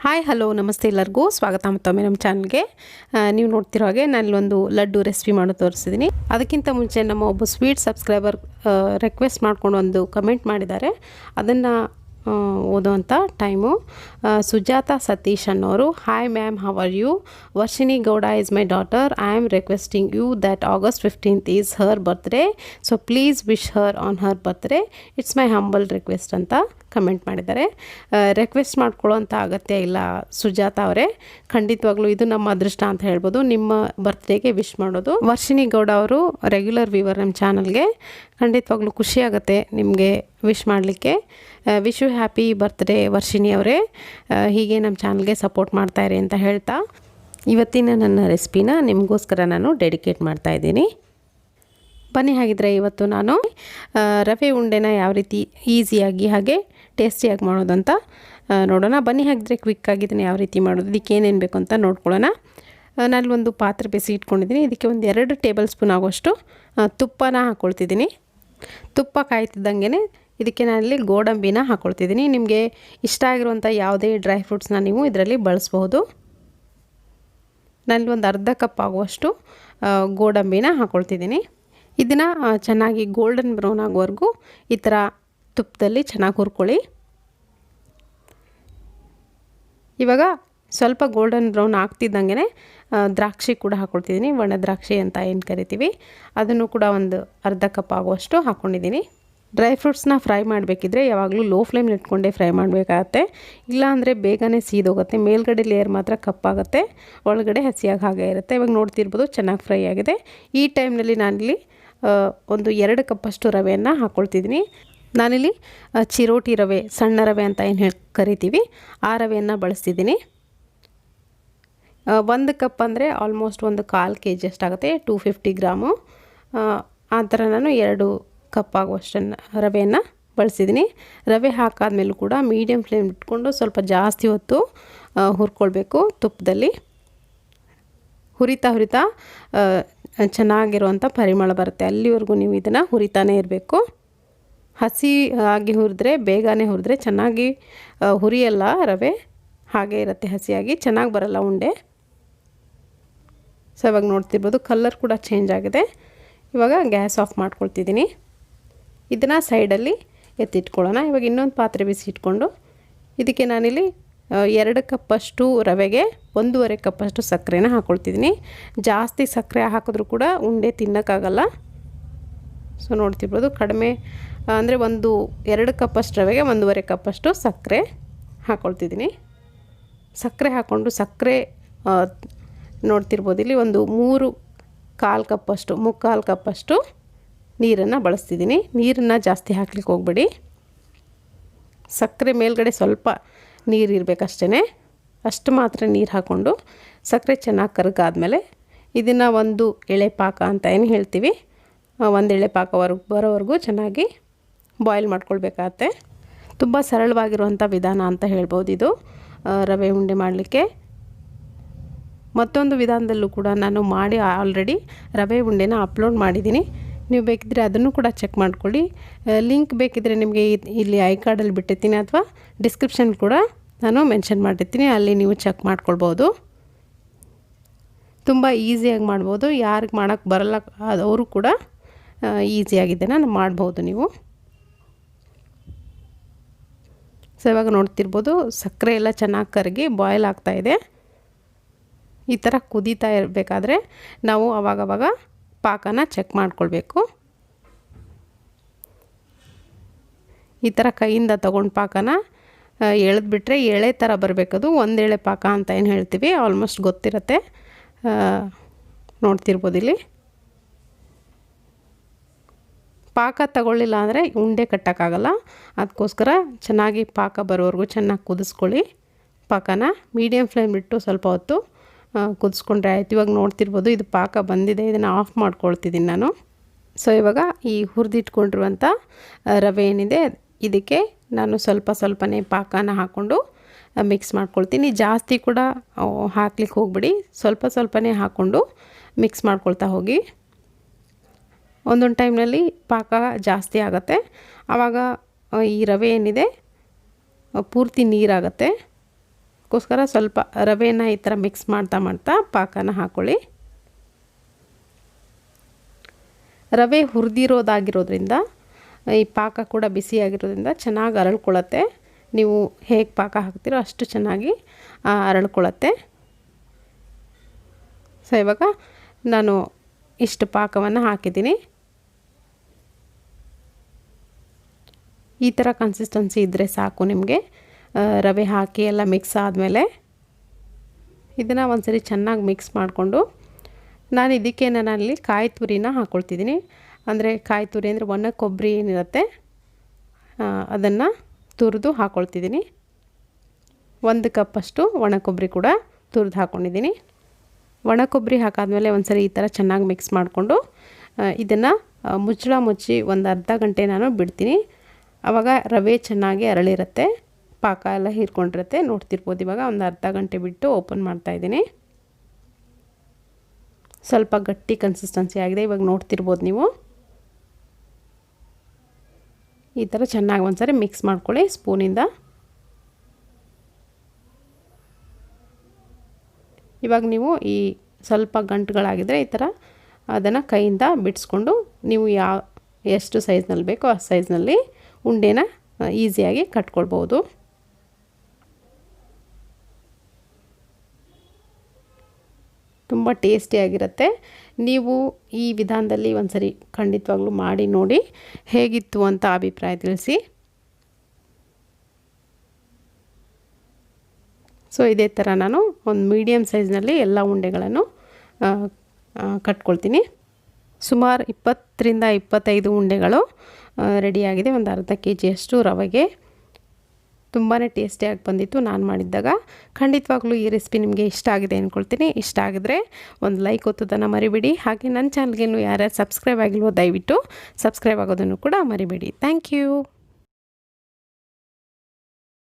Hi hello ನಮಸ್ತೆ ಎಲ್ಲರಿಗೂ ಸ್ವಾಗತ ಮತ್ತೊಮ್ಮೆ ನಮ್ಮ ಚಾನಲ್ಗೆ. ನೀವು ನೋಡ್ತಿರೋ ಹಾಗೆ ನಾನಿಲ್ಲೊಂದು ಲಡ್ಡು ರೆಸಿಪಿ ಮಾಡಿ ತೋರಿಸಿದ್ದೀನಿ. ಅದಕ್ಕಿಂತ ಮುಂಚೆ ನಮ್ಮ ಒಬ್ಬ ಸ್ವೀಟ್ ಸಬ್ಸ್ಕ್ರೈಬರ್ ರಿಕ್ವೆಸ್ಟ್ ಮಾಡ್ಕೊಂಡು ಒಂದು ಕಮೆಂಟ್ ಮಾಡಿದ್ದಾರೆ. ಅದನ್ನು ಓದುವಂಥ ಟೈಮು ಸುಜಾತ ಸತೀಶ್ ಅನ್ನೋರು. Hi ma'am, how are you? Varshini Gowda is my daughter. I am requesting you that August 15th is her birthday, so please wish her on her birthday. It's my humble request ಅಂತ comment ಮಾಡಿದ್ದಾರೆ. Request ಮಾಡ್ಕೊಳ್ಳೋಂಥ ಅಗತ್ಯ ಇಲ್ಲ ಸುಜಾತ ಅವರೇ, ಖಂಡಿತವಾಗ್ಲೂ ಇದು ನಮ್ಮ ಅದೃಷ್ಟ ಅಂತ ಹೇಳ್ಬೋದು, ನಿಮ್ಮ ಬರ್ತ್ಡೇಗೆ ವಿಶ್ ಮಾಡೋದು. ವರ್ಷಿಣಿ ಗೌಡ ಅವರು ರೆಗ್ಯುಲರ್ ವ್ಯೂವರ್ ನಮ್ಮ ಚಾನಲ್ಗೆ. ಖಂಡಿತವಾಗ್ಲೂ ಖುಷಿಯಾಗುತ್ತೆ ನಿಮಗೆ ವಿಶ್ ಮಾಡಲಿಕ್ಕೆ. Wish you happy birthday Varshini ಅವರೇ. ಹೀಗೆ ನಮ್ಮ ಚಾನಲ್ಗೆ ಸಪೋರ್ಟ್ ಮಾಡ್ತಾಯಿರಿ ಅಂತ ಹೇಳ್ತಾ ಇವತ್ತಿನ ನನ್ನ ರೆಸಿಪಿನ ನಿಮಗೋಸ್ಕರ ನಾನು ಡೆಡಿಕೇಟ್ ಮಾಡ್ತಾಯಿದ್ದೀನಿ. ಬನ್ನಿ ಹಾಗಿದ್ರೆ ಇವತ್ತು ನಾನು ರವೆ ಉಂಡೆನ ಯಾವ ರೀತಿ ಈಸಿಯಾಗಿ ಹಾಗೆ ಟೇಸ್ಟಿಯಾಗಿ ಮಾಡೋದಂತ ನೋಡೋಣ. ಬನ್ನಿ ಹಾಗಿದ್ರೆ ಕ್ವಿಕ್ಕಾಗಿದ್ದೀನಿ ಯಾವ ರೀತಿ ಮಾಡೋದು, ಇದಕ್ಕೆ ಏನೇನು ಬೇಕು ಅಂತ ನೋಡ್ಕೊಳ್ಳೋಣ. ನಾನು ಒಂದು ಪಾತ್ರೆ ಬಿಸಿ ಇಟ್ಕೊಂಡಿದ್ದೀನಿ. ಇದಕ್ಕೆ ಒಂದು 2 ಟೇಬಲ್ ಸ್ಪೂನ್ ಆಗೋಷ್ಟು ತುಪ್ಪನ ಹಾಕ್ಕೊಳ್ತಿದ್ದೀನಿ. ತುಪ್ಪ ಕಾಯ್ತಿದ್ದಂಗೆ ಇದಕ್ಕೆ ನಾನಿಲ್ಲಿ ಗೋಡಂಬಿನ ಹಾಕ್ಕೊಳ್ತಿದ್ದೀನಿ. ನಿಮಗೆ ಇಷ್ಟ ಆಗಿರುವಂಥ ಯಾವುದೇ ಡ್ರೈ ಫ್ರೂಟ್ಸ್ನ ನೀವು ಇದರಲ್ಲಿ ಬಳಸ್ಬೋದು. ನಾನಿಲ್ಲಿ ಒಂದು ಅರ್ಧ ಕಪ್ ಆಗುವಷ್ಟು ಗೋಡಂಬಿನ ಹಾಕ್ಕೊಳ್ತಿದ್ದೀನಿ. ಇದನ್ನು ಚೆನ್ನಾಗಿ ಗೋಲ್ಡನ್ ಬ್ರೌನ್ ಆಗೋವರೆಗೂ ಈ ಥರ ತುಪ್ಪದಲ್ಲಿ ಚೆನ್ನಾಗಿ ಹುರ್ಕೊಳ್ಳಿ. ಇವಾಗ ಸ್ವಲ್ಪ ಗೋಲ್ಡನ್ ಬ್ರೌನ್ ಆಗ್ತಿದ್ದಂಗೆ ದ್ರಾಕ್ಷಿ ಕೂಡ ಹಾಕ್ಕೊಳ್ತಿದ್ದೀನಿ. ಒಣ ದ್ರಾಕ್ಷಿ ಅಂತ ಏನು ಕರಿತೀವಿ, ಅದನ್ನು ಕೂಡ ಒಂದು ಅರ್ಧ ಕಪ್ ಆಗುವಷ್ಟು ಹಾಕ್ಕೊಂಡಿದ್ದೀನಿ. ಡ್ರೈ ಫ್ರೂಟ್ಸ್ನ ಫ್ರೈ ಮಾಡಬೇಕಿದ್ರೆ ಯಾವಾಗಲೂ ಲೋ ಫ್ಲೇಮ್ಲಿ ಇಟ್ಕೊಂಡೇ ಫ್ರೈ ಮಾಡಬೇಕಾಗತ್ತೆ, ಇಲ್ಲಾಂದರೆ ಬೇಗನೆ ಸೀದೋಗುತ್ತೆ. ಮೇಲ್ಗಡೆ ಲೇಯರ್ ಮಾತ್ರ ಕಪ್ಪಾಗುತ್ತೆ, ಒಳಗಡೆ ಹಸಿಯಾಗಿ ಹಾಗೆ ಇರುತ್ತೆ. ಇವಾಗ ನೋಡ್ತಿರ್ಬೋದು ಚೆನ್ನಾಗಿ ಫ್ರೈ ಆಗಿದೆ. ಈ ಟೈಮ್ನಲ್ಲಿ ನಾನಿಲ್ಲಿ ಒಂದು 2 ಕಪ್ಪಷ್ಟು ರವೆಯನ್ನು ಹಾಕ್ಕೊಳ್ತಿದ್ದೀನಿ. ನಾನಿಲ್ಲಿ ಚಿರೋಟಿ ರವೆ, ಸಣ್ಣ ರವೆ ಅಂತ ಏನು ಕರಿತೀವಿ, ಆ ರವೆಯನ್ನು ಬಳಸ್ತಿದ್ದೀನಿ. 1 ಕಪ್ ಅಂದರೆ ಆಲ್ಮೋಸ್ಟ್ ಒಂದು 1/4 kg ಅಷ್ಟಾಗುತ್ತೆ, 250 ಗ್ರಾಮು. ಆ ಥರ ನಾನು 2 ಕಪ್ ಆಗುವಷ್ಟನ್ನು ರವೆಯನ್ನು ಬಳಸಿದ್ದೀನಿ. ರವೆ ಹಾಕಾದ್ಮೇಲೂ ಕೂಡ ಮೀಡಿಯಮ್ ಫ್ಲೇಮ್ ಇಟ್ಕೊಂಡು ಸ್ವಲ್ಪ ಜಾಸ್ತಿ ಹೊತ್ತು ಹುರ್ಕೊಳ್ಬೇಕು ತುಪ್ಪದಲ್ಲಿ. ಹುರಿತಾ ಚೆನ್ನಾಗಿರುವಂಥ ಪರಿಮಳ ಬರುತ್ತೆ, ಅಲ್ಲಿವರೆಗೂ ನೀವು ಇದನ್ನು ಹುರಿತಾನೇ ಇರಬೇಕು. ಹಸಿ ಆಗಿ ಹುರಿದ್ರೆ, ಬೇಗನೆ ಹುರಿದ್ರೆ ಚೆನ್ನಾಗಿ ಹುರಿಯಲ್ಲ ರವೆ, ಹಾಗೆ ಇರುತ್ತೆ ಹಸಿಯಾಗಿ, ಚೆನ್ನಾಗಿ ಬರಲ್ಲ ಉಂಡೆ. ಸೊ ಇವಾಗ ನೋಡ್ತಿರ್ಬೋದು ಕಲರ್ ಕೂಡ ಚೇಂಜ್ ಆಗಿದೆ. ಇವಾಗ ಗ್ಯಾಸ್ ಆಫ್ ಮಾಡ್ಕೊಳ್ತಿದ್ದೀನಿ. ಇದನ್ನು ಸೈಡಲ್ಲಿ ಎತ್ತಿಟ್ಕೊಳ್ಳೋಣ. ಇವಾಗ ಇನ್ನೊಂದು ಪಾತ್ರೆ ಬಿಸಿ ಇಟ್ಕೊಂಡು ಇದಕ್ಕೆ ನಾನಿಲ್ಲಿ 2 ಕಪ್ಪಷ್ಟು ರವೆಗೆ 1.5 ಕಪ್ಪಷ್ಟು ಸಕ್ಕರೆನ ಹಾಕ್ಕೊಳ್ತಿದ್ದೀನಿ. ಜಾಸ್ತಿ ಸಕ್ಕರೆ ಹಾಕಿದ್ರೂ ಕೂಡ ಉಂಡೆ ತಿನ್ನೋಕ್ಕಾಗಲ್ಲ. ಸೊ ನೋಡ್ತಿರ್ಬೋದು ಕಡಿಮೆ ಅಂದರೆ 2 ಕಪ್ಪಷ್ಟು ರವೆಗೆ 1.5 ಕಪ್ಪಷ್ಟು ಸಕ್ಕರೆ ಹಾಕ್ಕೊಳ್ತಿದ್ದೀನಿ. ಸಕ್ಕರೆ ಹಾಕ್ಕೊಂಡು ಸಕ್ಕರೆ ನೋಡ್ತಿರ್ಬೋದು ಇಲ್ಲಿ ಒಂದು 3/4 ಕಪ್ಪಷ್ಟು, 3/4 ಕಪ್ಪಷ್ಟು ನೀರನ್ನು ಬಳಸ್ತಿದ್ದೀನಿ. ನೀರನ್ನು ಜಾಸ್ತಿ ಹಾಕ್ಲಿಕ್ಕೆ ಹೋಗ್ಬೇಡಿ, ಸಕ್ಕರೆ ಮೇಲ್ಗಡೆ ಸ್ವಲ್ಪ ನೀರು ಇರಬೇಕಷ್ಟೇ, ಅಷ್ಟು ಮಾತ್ರ ನೀರು ಹಾಕ್ಕೊಂಡು ಸಕ್ಕರೆ ಚೆನ್ನಾಗಿ ಕರಗಾದ್ಮೇಲೆ ಇದನ್ನು ಒಂದು ಎಳೆ ಪಾಕ ಅಂತ ಏನು ಹೇಳ್ತೀವಿ, ಒಂದು ಎಳೆ ಪಾಕವರೆಗೂ ಬರೋವರೆಗೂ ಚೆನ್ನಾಗಿ ಬಾಯ್ಲ್ ಮಾಡ್ಕೊಳ್ಬೇಕಾಗತ್ತೆ. ತುಂಬ ಸರಳವಾಗಿರುವಂಥ ವಿಧಾನ ಅಂತ ಹೇಳ್ಬೋದು ಇದು ರವೆ ಉಂಡೆ ಮಾಡಲಿಕ್ಕೆ. ಮತ್ತೊಂದು ವಿಧಾನದಲ್ಲೂ ಕೂಡ ನಾನು ಮಾಡಿ ಆಲ್ರೆಡಿ ರವೆ ಉಂಡೆನ ಅಪ್ಲೋಡ್ ಮಾಡಿದ್ದೀನಿ, ನೀವು ಬೇಕಿದ್ದರೆ ಅದನ್ನು ಕೂಡ ಚೆಕ್ ಮಾಡ್ಕೊಳ್ಳಿ. ಲಿಂಕ್ ಬೇಕಿದ್ದರೆ ನಿಮಗೆ ಇಲ್ಲಿ ಐ ಕಾರ್ಡಲ್ಲಿ ಬಿಟ್ಟಿರ್ತೀನಿ ಅಥವಾ ಡಿಸ್ಕ್ರಿಪ್ಷನ್ ಕೂಡ ನಾನು ಮೆನ್ಷನ್ ಮಾಡಿರ್ತೀನಿ, ಅಲ್ಲಿ ನೀವು ಚೆಕ್ ಮಾಡ್ಕೊಳ್ಬೋದು. ತುಂಬ ಈಸಿಯಾಗಿ ಮಾಡ್ಬೋದು, ಯಾರಿಗೆ ಮಾಡೋಕ್ಕೆ ಬರಲ್ಲ ಅವರು ಕೂಡ ಈಸಿಯಾಗಿದ್ದನ್ನು ಮಾಡ್ಬೋದು ನೀವು. ಸೊ ಇವಾಗ ನೋಡ್ತಿರ್ಬೋದು ಸಕ್ಕರೆ ಎಲ್ಲ ಚೆನ್ನಾಗಿ ಕರಗಿ ಬಾಯ್ಲ್ ಆಗ್ತಾಯಿದೆ. ಈ ಥರ ಕುದೀತಾ ಇರಬೇಕಾದ್ರೆ ನಾವು ಆವಾಗವಾಗ ಪಾಕನ ಚೆಕ್ ಮಾಡ್ಕೊಳ್ಬೇಕು. ಈ ಥರ ಕೈಯಿಂದ ತೊಗೊಂಡು ಪಾಕನ ಎಳೆದ್ಬಿಟ್ರೆ ಎಳೆ ಥರ ಬರಬೇಕದು, ಒಂದು ಎಳೆ ಪಾಕ ಅಂತ ಏನು ಹೇಳ್ತೀವಿ, ಆಲ್ಮೋಸ್ಟ್ ಗೊತ್ತಿರುತ್ತೆ. ನೋಡ್ತಿರ್ಬೋದು ಇಲ್ಲಿ ಪಾಕ ತಗೊಳ್ಳಿಲ್ಲ ಅಂದರೆ ಉಂಡೆ ಕಟ್ಟೋಕ್ಕಾಗಲ್ಲ, ಅದಕ್ಕೋಸ್ಕರ ಚೆನ್ನಾಗಿ ಪಾಕ ಬರೋವರೆಗೂ ಚೆನ್ನಾಗಿ ಕುದಿಸ್ಕೊಳ್ಳಿ. ಪಾಕನ ಮೀಡಿಯಮ್ ಫ್ಲೇಮ್ ಇಟ್ಟು ಸ್ವಲ್ಪ ಹೊತ್ತು ಕುದಿಸ್ಕೊಂಡ್ರೆ ಆಯಿತು. ಇವಾಗ ನೋಡ್ತಿರ್ಬೋದು ಇದು ಪಾಕ ಬಂದಿದೆ, ಇದನ್ನು ಆಫ್ ಮಾಡ್ಕೊಳ್ತಿದ್ದೀನಿ ನಾನು. ಸೊ ಇವಾಗ ಈ ಹುರಿದಿಟ್ಕೊಂಡಿರುವಂಥ ರವೆ ಏನಿದೆ ಇದಕ್ಕೆ ನಾನು ಸ್ವಲ್ಪನೇ ಪಾಕನ ಹಾಕ್ಕೊಂಡು ಮಿಕ್ಸ್ ಮಾಡ್ಕೊಳ್ತೀನಿ. ಜಾಸ್ತಿ ಕೂಡ ಹಾಕ್ಲಿಕ್ಕೆ ಹೋಗ್ಬಿಡಿ, ಸ್ವಲ್ಪನೇ ಹಾಕ್ಕೊಂಡು ಮಿಕ್ಸ್ ಮಾಡ್ಕೊಳ್ತಾ ಹೋಗಿ. ಒಂದೊಂದು ಟೈಮ್ನಲ್ಲಿ ಪಾಕ ಜಾಸ್ತಿ ಆಗುತ್ತೆ, ಆವಾಗ ಈ ರವೆ ಏನಿದೆ ಪೂರ್ತಿ ನೀರಾಗುತ್ತೆ. ಅದಕ್ಕೋಸ್ಕರ ಸ್ವಲ್ಪ ರವೆನ ಈ ಥರ ಮಿಕ್ಸ್ ಮಾಡ್ತಾ ಪಾಕನ ಹಾಕ್ಕೊಳ್ಳಿ. ರವೆ ಹುರಿದಿರೋದಾಗಿರೋದ್ರಿಂದ ಈ ಪಾಕ ಕೂಡ ಬಿಸಿಯಾಗಿರೋದ್ರಿಂದ ಚೆನ್ನಾಗಿ ಅರಳ್ಕೊಳ್ಳುತ್ತೆ. ನೀವು ಹೇಗೆ ಪಾಕ ಹಾಕ್ತೀರೋ ಅಷ್ಟು ಚೆನ್ನಾಗಿ ಅರಳ್ಕೊಳ್ಳುತ್ತೆ. ಸೊ ಇವಾಗ ನಾನು ಇಷ್ಟು ಪಾಕವನ್ನು ಹಾಕಿದ್ದೀನಿ. ಈ ಥರ ಕನ್ಸಿಸ್ಟೆನ್ಸಿ ಇದ್ದರೆ ಸಾಕು ನಿಮಗೆ. ರವೆ ಹಾಕಿ ಎಲ್ಲ ಮಿಕ್ಸ್ ಆದಮೇಲೆ ಇದನ್ನು ಒಂದ್ಸರಿ ಚೆನ್ನಾಗಿ ಮಿಕ್ಸ್ ಮಾಡಿಕೊಂಡು ನಾನು ಇದಕ್ಕೆ ನಾನಲ್ಲಿ ಕಾಯಿ ತುರಿನ ಹಾಕ್ಕೊಳ್ತಿದ್ದೀನಿ. ಅಂದರೆ ಕಾಯಿ ತುರಿ ಅಂದರೆ ಒಣ ಕೊಬ್ಬರಿ ಏನಿರುತ್ತೆ ಅದನ್ನು ತುರಿದು ಹಾಕ್ಕೊಳ್ತಿದ್ದೀನಿ. 1 ಕಪ್ಪಷ್ಟು ಒಣ ಕೊಬ್ಬರಿ ಕೂಡ ತುರಿದು ಹಾಕ್ಕೊಂಡಿದ್ದೀನಿ. ಒಣ ಕೊಬ್ಬರಿ ಹಾಕಾದ್ಮೇಲೆ ಒಂದ್ಸರಿ ಈ ಥರ ಚೆನ್ನಾಗಿ ಮಿಕ್ಸ್ ಮಾಡಿಕೊಂಡು ಇದನ್ನು ಮುಚ್ಚಳ ಮುಚ್ಚಿ ಒಂದು ಅರ್ಧ ಗಂಟೆ ನಾನು ಬಿಡ್ತೀನಿ. ಆವಾಗ ರವೆ ಚೆನ್ನಾಗಿ ಅರಳಿರುತ್ತೆ, ಪಾಕ ಎಲ್ಲ ಹೀರ್ಕೊಂಡಿರುತ್ತೆ. ನೋಡ್ತಿರ್ಬೋದು ಇವಾಗ ಒಂದು ಅರ್ಧ ಗಂಟೆ ಬಿಟ್ಟು ಓಪನ್ ಮಾಡ್ತಾಯಿದ್ದೀನಿ. ಸ್ವಲ್ಪ ಗಟ್ಟಿ ಕನ್ಸಿಸ್ಟೆನ್ಸಿ ಆಗಿದೆ, ಇವಾಗ ನೋಡ್ತಿರ್ಬೋದು ನೀವು. ಈ ಥರ ಚೆನ್ನಾಗಿ ಒಂದ್ಸರಿ ಮಿಕ್ಸ್ ಮಾಡ್ಕೊಳ್ಳಿ ಸ್ಪೂನಿಂದ. ಇವಾಗ ನೀವು ಈ ಸ್ವಲ್ಪ ಗಂಟುಗಳಾಗಿದ್ದರೆ ಈ ಥರ ಅದನ್ನು ಕೈಯಿಂದ ಬಿಡಿಸ್ಕೊಂಡು ನೀವು ಎಷ್ಟು ಸೈಜ್ನಲ್ಲಿ ಬೇಕೋ ಆ ಸೈಜ್ನಲ್ಲಿ ಉಂಡೆನ ಈಸಿಯಾಗಿ ಕಟ್ಕೊಳ್ಬೋದು. ತುಂಬ ಟೇಸ್ಟಿಯಾಗಿರುತ್ತೆ. ನೀವು ಈ ವಿಧಾನದಲ್ಲಿ ಒಂದ್ಸರಿ ಖಂಡಿತವಾಗ್ಲೂ ಮಾಡಿ ನೋಡಿ, ಹೇಗಿತ್ತು ಅಂತ ಅಭಿಪ್ರಾಯ ತಿಳಿಸಿ. ಸೊ ಇದೇ ಥರ ನಾನು ಒಂದು ಮೀಡಿಯಮ್ ಸೈಜ್ನಲ್ಲಿ ಎಲ್ಲ ಉಂಡೆಗಳನ್ನು ಕಟ್ಕೊಳ್ತೀನಿ. ಸುಮಾರು 20ರಿಂದ 25 ಉಂಡೆಗಳು ರೆಡಿಯಾಗಿದೆ. ಒಂದು ಅರ್ಧ kg ರವೆಗೆ ತುಂಬಾ ಟೇಸ್ಟಿಯಾಗಿ ಬಂದಿತ್ತು ನಾನು ಮಾಡಿದ್ದಾಗ. ಖಂಡಿತವಾಗ್ಲೂ ಈ ರೆಸಿಪಿ ನಿಮಗೆ ಇಷ್ಟ ಆಗಿದೆ ಅಂದ್ಕೊಳ್ತೀನಿ. ಇಷ್ಟ ಆಗಿದ್ರೆ ಒಂದು ಲೈಕ್ ಒತ್ತೋದನ್ನು ಮರಿಬೇಡಿ. ಹಾಗೆ ನನ್ನ ಚಾನಲ್ಗೆ ಯಾರ್ಯಾರು ಸಬ್ಸ್ಕ್ರೈಬ್ ಆಗಿಲ್ವೋ ದಯವಿಟ್ಟು ಸಬ್ಸ್ಕ್ರೈಬ್ ಆಗೋದನ್ನು ಕೂಡ ಮರಿಬೇಡಿ. Thank you.